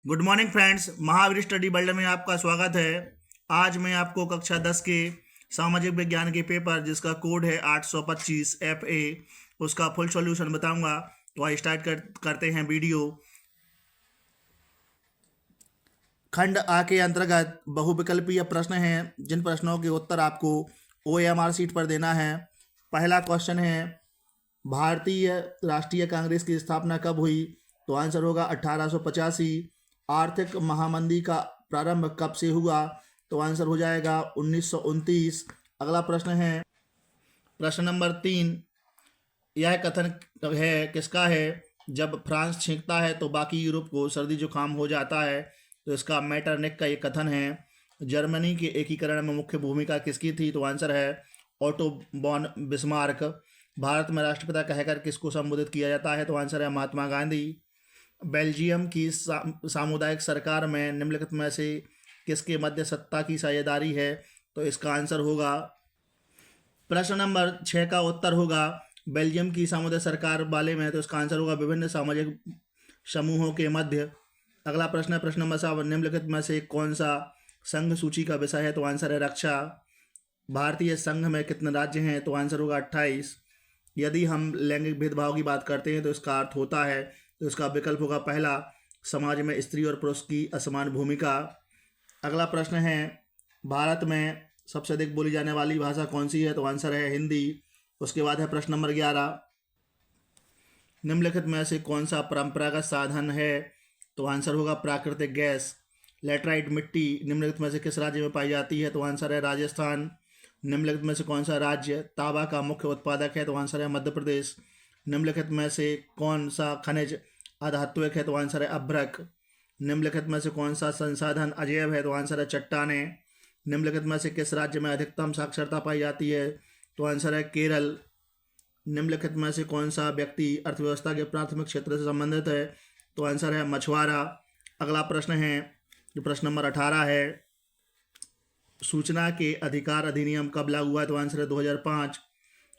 Good morning friends, Mahavir study world में आपका स्वागत है। आज मैं आपको कक्षा 10 के सामाजिक विज्ञान के पेपर जिसका कोड है 825 FA उसका फुल सॉल्यूशन बताऊंगा। तो आइए स्टार्ट करते हैं वीडियो। खंड आ के अंतर्गत बहुविकल्पीय प्रश्न हैं जिन प्रश्नों के उत्तर आपको OMR शीट पर देना है। पहला क्वेश्चन है, भारतीय राष्ट्रीय कांग्रेस की स्थापना कब हुई? तो आंसर होगा 1885। आर्थिक महामंदी का प्रारंभ कब से हुआ? तो आंसर हो जाएगा 1929। अगला प्रश्न है, प्रश्न नंबर 3, यह कथन है किसका है? जब फ्रांस छींकता है तो बाकी यूरोप को सर्दी जुकाम हो जाता है। तो इसका मेटरनिक का ये कथन है। जर्मनी के एकीकरण में मुख्य भूमिका किसकी थी? तो आंसर है ओटो बॉन बिस्मार्क। भारत में राष्ट्रपिता कहकर किसको संबोधित किया जाता है? तो आंसर है महात्मा गांधी। बेल्जियम की सामुदायिक सरकार में निम्नलिखित में से किसके मध्य सत्ता की साझेदारी है? तो इसका आंसर होगा, प्रश्न नंबर 6 का उत्तर होगा बेल्जियम की सामुदायिक सरकार वाले में। तो इसका आंसर होगा विभिन्न सामाजिक समूहों के मध्य। अगला प्रश्न है, प्रश्न नंबर 7, निम्नलिखित में से कौन सा संघ सूची का विषय है? तो आंसर है रक्षा। भारतीय संघ में कितने राज्य हैं? तो आंसर होगा 28। यदि हम लैंगिक भेदभाव की बात करते हैं तो इसका अर्थ होता है, तो इसका विकल्प होगा पहला, समाज में स्त्री और पुरुष की असमान भूमिका। अगला प्रश्न है, भारत में सबसे अधिक बोली जाने वाली भाषा कौन सी है? तो आंसर है हिंदी। उसके बाद है प्रश्न नंबर 11, निम्नलिखित में से कौन सा परंपरागत साधन है? तो आंसर होगा प्राकृतिक गैस। लेटराइट मिट्टी निम्नलिखित में से किस राज्य में पाई जाती है? तो आंसर है राजस्थान। निम्नलिखित में से कौन सा राज्य तांबा का मुख्य उत्पादक है? तो आंसर है मध्य प्रदेश। निम्नलिखित में से कौन सा खनिज अधात्विक है? तो आंसर है अभ्रक। निम्नलिखित में से कौन सा संसाधन अजैव है? तो आंसर है चट्टानें। निम्नलिखित में से किस राज्य में अधिकतम साक्षरता पाई जाती है? तो आंसर है केरल। निम्नलिखित में से कौन सा व्यक्ति अर्थव्यवस्था के प्राथमिक क्षेत्र से संबंधित है? तो आंसर है मछुआरा। अगला प्रश्न है, जो प्रश्न नंबर 18 है, सूचना के अधिकार अधिनियम कब लागू हुआ? तो आंसर है 2005।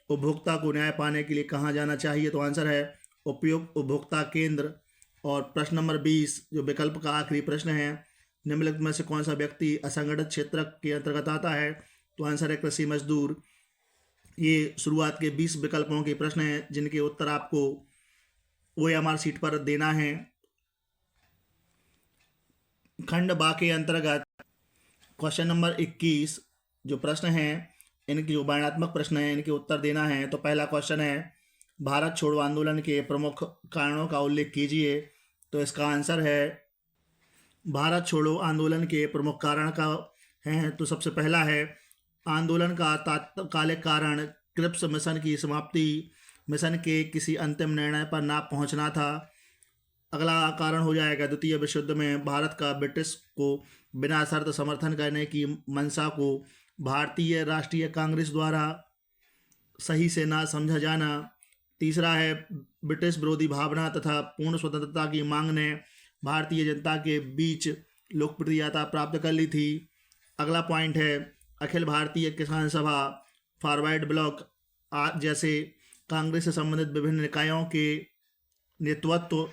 उपभोक्ता को न्याय पाने के लिए कहाँ जाना चाहिए? तो आंसर है उपयुक्त उपभोक्ता केंद्र। और प्रश्न नंबर 20, जो विकल्प का आखिरी प्रश्न है, निम्नलिखित में से कौन सा व्यक्ति असंगठित क्षेत्र के अंतर्गत आता है? तो आंसर है कृषि मजदूर। ये शुरुआत के 20 विकल्पों के प्रश्न हैं जिनके उत्तर आपको OMR शीट पर देना है। खंड बा के अंतर्गत क्वेश्चन नंबर 21 जो प्रश्न हैं, इनकी जो वर्णनात्मक प्रश्न हैं इनके उत्तर देना है। तो पहला क्वेश्चन है, भारत छोड़ो आंदोलन के प्रमुख कारणों का उल्लेख कीजिए। तो इसका आंसर है, भारत छोड़ो आंदोलन के प्रमुख कारण का है तो सबसे पहला है, आंदोलन का तात्कालिक कारण क्रिप्स मिशन की समाप्ति, मिशन के किसी अंतिम निर्णय पर ना पहुंचना था। अगला कारण हो जाएगा, द्वितीय विश्व युद्ध में भारत का ब्रिटिश को बिना शर्त समर्थन करने की मंशा को भारतीय राष्ट्रीय कांग्रेस द्वारा सही से ना समझा जाना। तीसरा है, ब्रिटिश विरोधी भावना तथा पूर्ण स्वतंत्रता की मांग ने भारतीय जनता के बीच लोकप्रियता प्राप्त कर ली थी। अगला पॉइंट है, अखिल भारतीय किसान सभा, फॉरवर्ड ब्लॉक जैसे कांग्रेस से संबंधित विभिन्न निकायों के नेतृत्व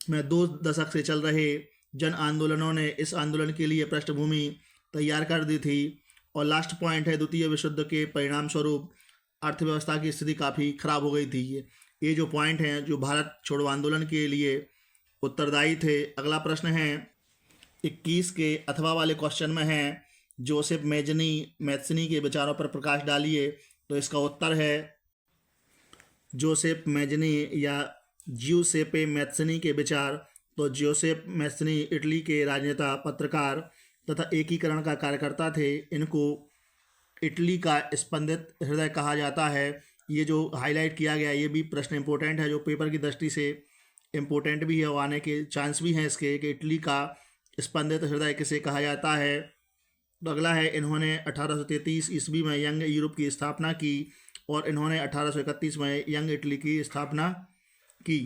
में 2 दशक से चल रहे जन आंदोलनों ने इस आंदोलन के लिए पृष्ठभूमि तैयार कर दी थी। और लास्ट पॉइंट है, द्वितीय विश्व युद्ध के परिणाम स्वरूप अर्थव्यवस्था की स्थिति काफ़ी खराब हो गई थी। ये जो पॉइंट हैं जो भारत छोड़ो आंदोलन के लिए उत्तरदायी थे। अगला प्रश्न है 21 के अथवा वाले क्वेश्चन में है, जोसेफ मैथ्सनी के विचारों पर प्रकाश डालिए। तो इसका उत्तर है जोसेफ मैथ्सनी या ज्यूसेपे मैथ्सनी के विचार। तो जोसेफ मैथ्सनी इटली के राजनेता, पत्रकार तथा एकीकरण का कार्यकर्ता थे। इनको इटली का स्पंदित हृदय कहा जाता है। ये जो हाईलाइट किया गया ये भी प्रश्न इंपॉर्टेंट है, जो पेपर की दृष्टि से इम्पोर्टेंट भी है और आने के चांस भी हैं इसके, कि इटली का स्पंदित हृदय किसे कहा जाता है। तो अगला है, इन्होंने 1833 ईस्वी में यंग यूरोप की स्थापना की और इन्होंने 1831 में यंग इटली की स्थापना की।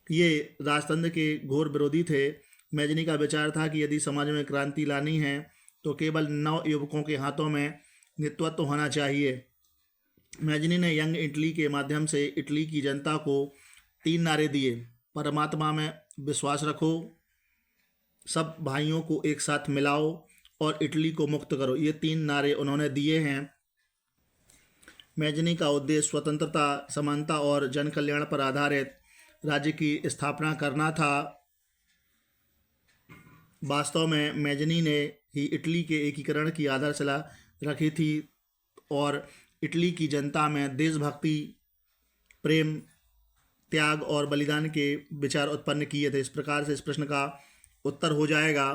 ये राजतंत्र के घोर विरोधी थे। मैजनी का विचार था कि यदि समाज में क्रांति लानी है तो केवल नव युवकों के हाथों में नेतृत्व होना चाहिए। मैजनी ने यंग इटली के माध्यम से इटली की जनता को 3 नारे दिए, परमात्मा में विश्वास रखो, सब भाइयों को एक साथ मिलाओ और इटली को मुक्त करो, ये 3 नारे उन्होंने दिए हैं। मैजनी का उद्देश्य स्वतंत्रता, समानता और जन कल्याण पर आधारित राज्य की स्थापना करना था। वास्तव में मैजनी ने ही इटली के एकीकरण की आधारशिला रखी थी और इटली की जनता में देशभक्ति, प्रेम, त्याग और बलिदान के विचार उत्पन्न किए थे। इस प्रकार से इस प्रश्न का उत्तर हो जाएगा।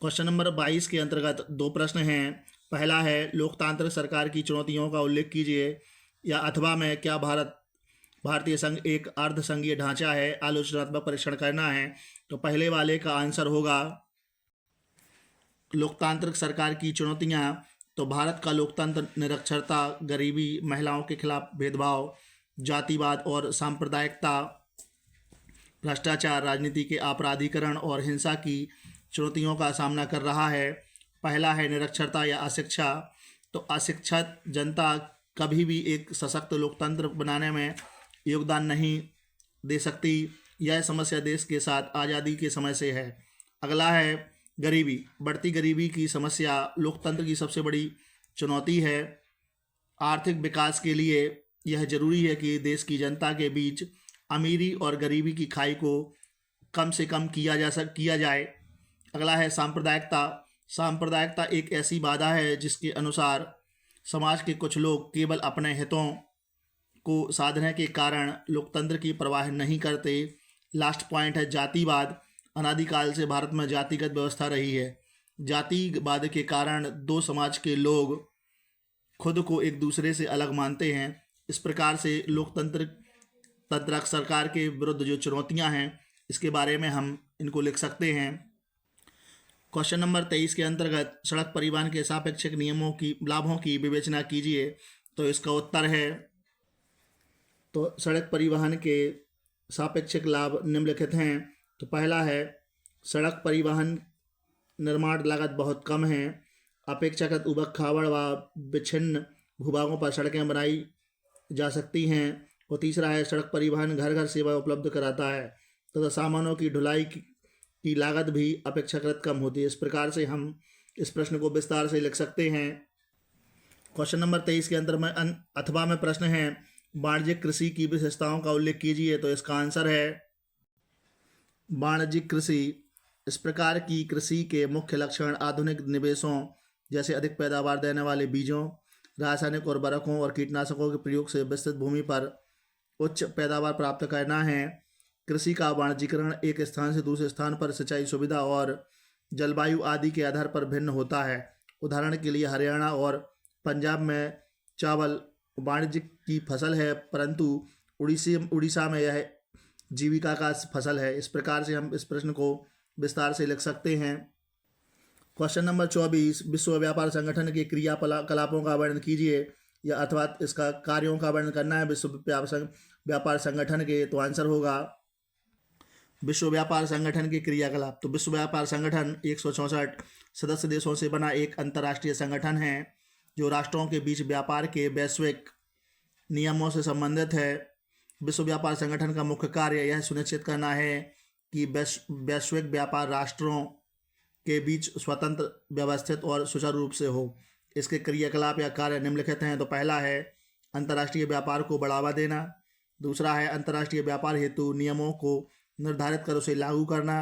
क्वेश्चन नंबर 22 के अंतर्गत 2 प्रश्न हैं। पहला है लोकतांत्रिक सरकार की चुनौतियों का उल्लेख कीजिए, या अथवा में क्या भारतीय संघ एक अर्धसंघीय ढांचा है, आलोचनात्मक परीक्षण करना है। तो पहले वाले का आंसर होगा लोकतांत्रिक सरकार की चुनौतियां। तो भारत का लोकतंत्र निरक्षरता, गरीबी, महिलाओं के खिलाफ भेदभाव, जातिवाद और सांप्रदायिकता, भ्रष्टाचार, राजनीति के आपराधिकरण और हिंसा की चुनौतियों का सामना कर रहा है। पहला है निरक्षरता या अशिक्षा। तो अशिक्षित जनता कभी भी एक सशक्त लोकतंत्र बनाने में योगदान नहीं दे सकती। यह समस्या देश के साथ आज़ादी के समय से है। अगला है गरीबी। बढ़ती गरीबी की समस्या लोकतंत्र की सबसे बड़ी चुनौती है। आर्थिक विकास के लिए यह जरूरी है कि देश की जनता के बीच अमीरी और गरीबी की खाई को कम से कम किया जाए। अगला है सांप्रदायिकता। सांप्रदायिकता एक ऐसी बाधा है जिसके अनुसार समाज के कुछ लोग केवल अपने हितों को साधने के कारण लोकतंत्र की परवाह नहीं करते। लास्ट पॉइंट है जातिवाद। अनादिकाल से भारत में जातिगत व्यवस्था रही है। जातिवाद के कारण 2 समाज के लोग खुद को एक दूसरे से अलग मानते हैं। इस प्रकार से लोकतंत्र सरकार के विरुद्ध जो चुनौतियां हैं, इसके बारे में हम इनको लिख सकते हैं। क्वेश्चन नंबर 23 के अंतर्गत सड़क परिवहन के सापेक्षिक लाभों की विवेचना कीजिए। तो इसका उत्तर है, तो सड़क परिवहन के सापेक्षिक लाभ निम्नलिखित हैं। तो पहला है सड़क परिवहन निर्माण लागत बहुत कम है। अपेक्षाकृत उबड़ खाबड़ व विच्छिन्न भूभागों पर सड़कें बनाई जा सकती हैं। और तीसरा है सड़क परिवहन घर घर सेवा उपलब्ध कराता है तथा सामानों की ढुलाई की लागत भी अपेक्षाकृत कम होती है। इस प्रकार से हम इस प्रश्न को विस्तार से लिख सकते हैं। क्वेश्चन नंबर 23 के अंतर में अथवा में प्रश्न है वाणिज्यिक कृषि की विशेषताओं का उल्लेख कीजिए। तो इसका आंसर है वाणिज्यिक कृषि। इस प्रकार की कृषि के मुख्य लक्षण आधुनिक निवेशों जैसे अधिक पैदावार देने वाले बीजों, रासायनिक उर्वरकों और कीटनाशकों के प्रयोग से विस्तृत भूमि पर उच्च पैदावार प्राप्त करना है। कृषि का वाणिज्यीकरण एक स्थान से दूसरे स्थान पर सिंचाई सुविधा और जलवायु आदि के आधार पर भिन्न होता है। उदाहरण के लिए हरियाणा और पंजाब में चावल वाणिज्य की फसल है, परंतु उड़ीसा में यह जीविका का फसल है। इस प्रकार से हम इस प्रश्न को विस्तार से लिख सकते हैं। क्वेश्चन नंबर 24 विश्व व्यापार संगठन के क्रियाकलापों का वर्णन कीजिए, या अथवा इसका कार्यों का वर्णन करना है विश्व व्यापार संगठन के। तो आंसर होगा विश्व व्यापार संगठन के क्रियाकलाप। तो विश्व व्यापार संगठन 164 सदस्य देशों से बना एक अंतर्राष्ट्रीय संगठन है जो राष्ट्रों के बीच व्यापार के वैश्विक नियमों से संबंधित है। विश्व व्यापार संगठन का मुख्य कार्य यह सुनिश्चित करना है कि वैश्विक व्यापार राष्ट्रों के बीच स्वतंत्र, व्यवस्थित और सुचारू रूप से हो। इसके क्रियाकलाप या कार्य निम्नलिखित हैं। तो पहला है अंतर्राष्ट्रीय व्यापार को बढ़ावा देना। दूसरा है अंतर्राष्ट्रीय व्यापार हेतु नियमों को निर्धारित कर उसे लागू करना।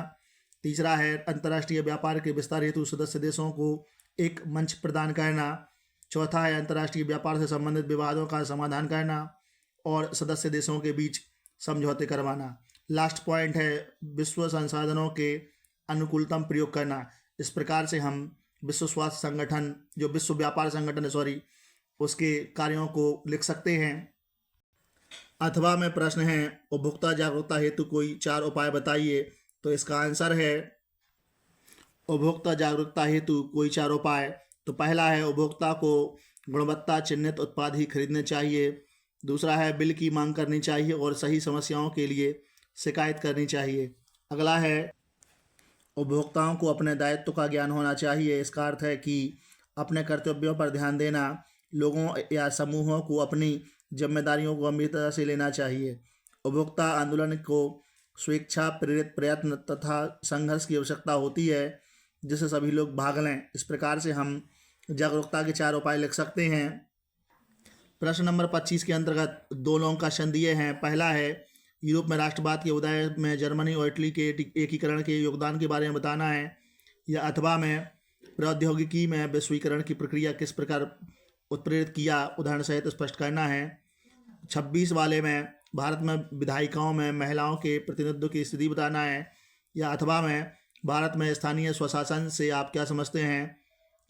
तीसरा है अंतर्राष्ट्रीय व्यापार के विस्तार हेतु सदस्य देशों को एक मंच प्रदान करना। चौथा है अंतर्राष्ट्रीय व्यापार से संबंधित विवादों का समाधान करना और सदस्य देशों के बीच समझौते करवाना। लास्ट पॉइंट है विश्व संसाधनों के अनुकूलतम प्रयोग करना। इस प्रकार से हम विश्व स्वास्थ्य संगठन, जो विश्व व्यापार संगठन है उसके कार्यों को लिख सकते हैं। अथवा में प्रश्न है उपभोक्ता जागरूकता हेतु कोई 4 उपाय बताइए। तो इसका आंसर है उपभोक्ता जागरूकता हेतु कोई 4 उपाय। तो पहला है उपभोक्ता को गुणवत्ता चिन्हित उत्पाद ही खरीदने चाहिए। दूसरा है बिल की मांग करनी चाहिए और सही समस्याओं के लिए शिकायत करनी चाहिए। अगला है उपभोक्ताओं को अपने दायित्व का ज्ञान होना चाहिए। इसका अर्थ है कि अपने कर्तव्यों पर ध्यान देना, लोगों या समूहों को अपनी जिम्मेदारियों को गंभीरता से लेना चाहिए। उपभोक्ता आंदोलन को स्वेच्छा प्रेरित प्रयत्न तथा संघर्ष की आवश्यकता होती है जिससे सभी लोग भाग लें। इस प्रकार से हम जागरूकता के 4 उपाय लिख सकते हैं। प्रश्न नंबर 25 के अंतर्गत 2 लॉन्ग क्वेश्चन दिए हैं। पहला है यूरोप में राष्ट्रवाद के उदय में जर्मनी और इटली के एकीकरण के योगदान के बारे में बताना है, या अथवा में प्रौद्योगिकी में वैश्वीकरण की प्रक्रिया किस प्रकार उत्प्रेरित किया, उदाहरण सहित स्पष्ट करना है। 26 वाले में भारत में विधायिकाओं में महिलाओं के प्रतिनिधित्व की स्थिति बताना है, या अथवा में भारत में स्थानीय स्वशासन से आप क्या समझते हैं,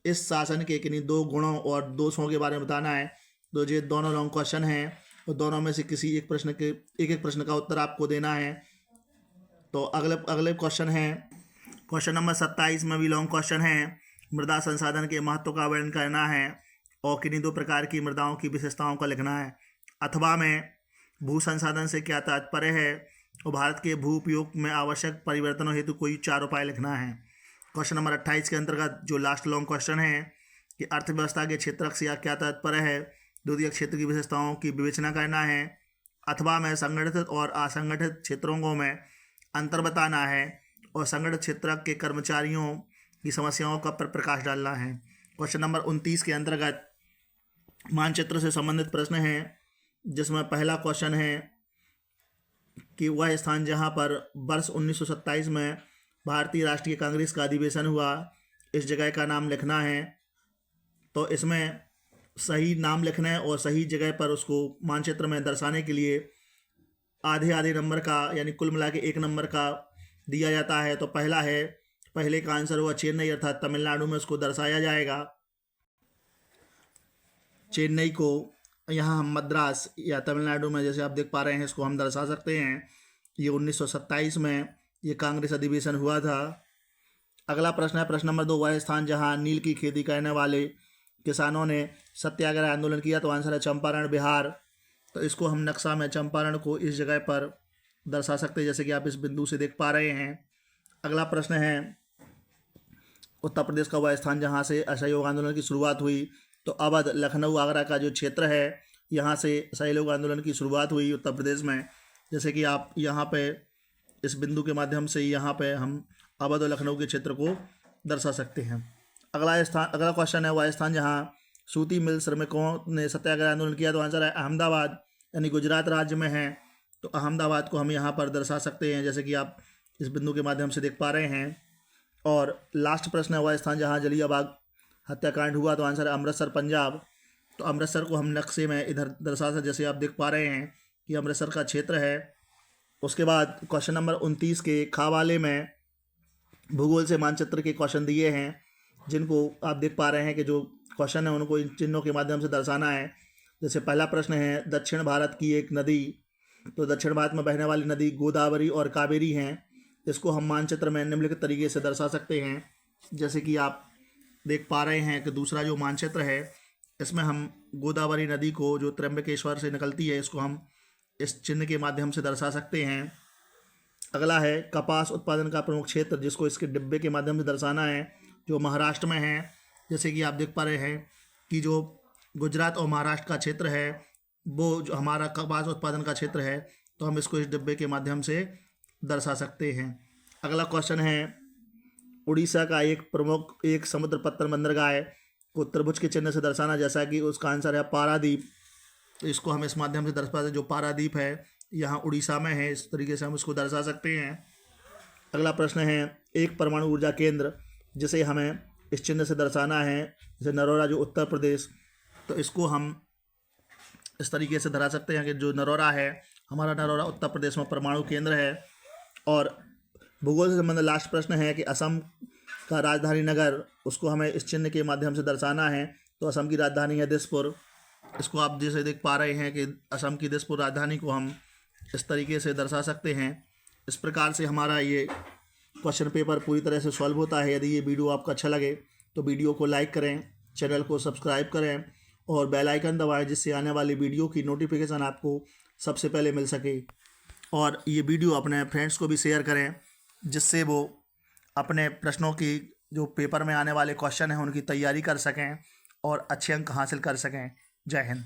इस शासन के किन्हीं 2 गुणों और दोषों के बारे में बताना है। तो ये दोनों लॉन्ग क्वेश्चन हैं और दोनों में से किसी एक प्रश्न का उत्तर आपको देना है। तो अगले क्वेश्चन हैं। क्वेश्चन नंबर 27 में भी लॉन्ग क्वेश्चन है। मृदा संसाधन के महत्व का वर्णन करना है और किन्हीं 2 प्रकार की मृदाओं की विशेषताओं का लिखना है। अथवा में भू संसाधन से क्या तात्पर्य है और भारत के भू उपयोग में आवश्यक परिवर्तनों हेतु कोई 4 उपाय लिखना है। क्वेश्चन नंबर 28 के अंतर्गत जो लास्ट लॉन्ग क्वेश्चन है कि अर्थव्यवस्था के क्षेत्रक से क्या तात्पर्य है, द्वितीयक क्षेत्र की विशेषताओं की विवेचना करना है। अथवा में संगठित और असंगठित क्षेत्रों में अंतर बताना है और संगठित क्षेत्र के कर्मचारियों की समस्याओं का पर प्रकाश डालना है। क्वेश्चन नंबर 29 के अंतर्गत मानचित्र से संबंधित प्रश्न है, जिसमें पहला क्वेश्चन है कि वह स्थान जहां पर वर्ष 1927 में भारतीय राष्ट्रीय कांग्रेस का अधिवेशन हुआ, इस जगह का नाम लिखना है। तो इसमें सही नाम लिखना है और सही जगह पर उसको मानचित्र में दर्शाने के लिए आधे नंबर का यानी कुल मिला के 1 नंबर का दिया जाता है। तो पहले का आंसर हुआ चेन्नई, अर्थात तमिलनाडु में उसको दर्शाया जाएगा। चेन्नई को यहाँ हम मद्रास या तमिलनाडु में जैसे आप देख पा रहे हैं इसको हम दर्शा सकते हैं। ये 1927 में ये कांग्रेस अधिवेशन हुआ था। अगला प्रश्न है प्रश्न नंबर 2, वह स्थान जहाँ नील की खेती करने वाले किसानों ने सत्याग्रह आंदोलन किया, तो आंसर है चंपारण, बिहार। तो इसको हम नक्शा में चंपारण को इस जगह पर दर्शा सकते हैं, जैसे कि आप इस बिंदु से देख पा रहे हैं। अगला प्रश्न है उत्तर प्रदेश का वह स्थान जहाँ से असहयोग आंदोलन की शुरुआत हुई, तो अवध, लखनऊ, आगरा का जो क्षेत्र है यहाँ से असहयोग आंदोलन की शुरुआत हुई उत्तर प्रदेश में। जैसे कि आप यहाँ पे इस बिंदु के माध्यम से यहाँ पे हम अवध और लखनऊ के क्षेत्र को दर्शा सकते हैं। अगला क्वेश्चन है वह स्थान जहाँ सूती मिल श्रमिकों ने सत्याग्रह आंदोलन किया, तो आंसर है अहमदाबाद, यानी गुजरात राज्य में है। तो अहमदाबाद को हम यहाँ पर दर्शा सकते हैं, जैसे कि आप इस बिंदु के माध्यम से देख पा रहे हैं। और लास्ट प्रश्न है वह स्थान जहाँ जलियांवाला हत्याकांड हुआ, तो आंसर है अमृतसर, पंजाब। तो अमृतसर को हम नक्शे में इधर दर्शा सकते, जैसे आप देख पा रहे हैं कि अमृतसर का क्षेत्र है। उसके बाद क्वेश्चन नंबर 29 के खवाले में भूगोल से मानचित्र के क्वेश्चन दिए हैं, जिनको आप देख पा रहे हैं कि जो क्वेश्चन है उनको इन चिन्हों के माध्यम से दर्शाना है। जैसे पहला प्रश्न है दक्षिण भारत की एक नदी, तो दक्षिण भारत में बहने वाली नदी गोदावरी और कावेरी हैं। इसको हम मानचित्र में निम्नलिखित तरीके से दर्शा सकते हैं, जैसे कि आप देख पा रहे हैं कि दूसरा जो मानचित्र है इसमें हम गोदावरी नदी को जो त्र्यंबकेश्वर से निकलती है इसको हम इस चिन्ह के माध्यम से दर्शा सकते हैं। अगला है कपास उत्पादन का प्रमुख क्षेत्र, जिसको इसके डिब्बे के माध्यम से दर्शाना है, जो महाराष्ट्र में है। जैसे कि आप देख पा रहे हैं कि जो गुजरात और महाराष्ट्र का क्षेत्र है वो जो हमारा कपास उत्पादन का क्षेत्र है, तो हम इसको इस डिब्बे के माध्यम से दर्शा सकते हैं। अगला क्वेश्चन है उड़ीसा का एक समुद्र पत्तन बंदरगाह को त्रिभुज के चिन्ह से दर्शाना, जैसा कि उसका आंसर है पारादीप। तो इसको हम इस माध्यम से दर्शा सकते हैं, जो पारादीप है यहाँ उड़ीसा में है, इस तरीके से हम इसको दर्शा सकते हैं। अगला प्रश्न है एक परमाणु ऊर्जा केंद्र, जिसे हमें इस चिन्ह से दर्शाना है, जैसे नरोरा जो उत्तर प्रदेश, तो इसको हम इस तरीके से दर्शा सकते हैं कि जो नरोरा है हमारा नरोरा उत्तर प्रदेश में परमाणु केंद्र है। और भूगोल से संबंधित लास्ट प्रश्न है कि असम का राजधानी नगर, उसको हमें इस चिन्ह के माध्यम से दर्शाना है। तो असम की राजधानी है दिसपुर। इसको आप जैसे देख पा रहे हैं कि असम की दिसपुर राजधानी को हम इस तरीके से दर्शा सकते हैं। इस प्रकार से हमारा ये क्वेश्चन पेपर पूरी तरह से सॉल्व होता है। यदि ये वीडियो आपको अच्छा लगे तो वीडियो को लाइक करें, चैनल को सब्सक्राइब करें और बेल आइकन दबाएं, जिससे आने वाली वीडियो की नोटिफिकेशन आपको सबसे पहले मिल सके। और ये वीडियो अपने फ्रेंड्स को भी शेयर करें, जिससे वो अपने प्रश्नों की जो पेपर में आने वाले क्वेश्चन हैं उनकी तैयारी कर सकें और अच्छे अंक हासिल कर सकें। जय हिंद।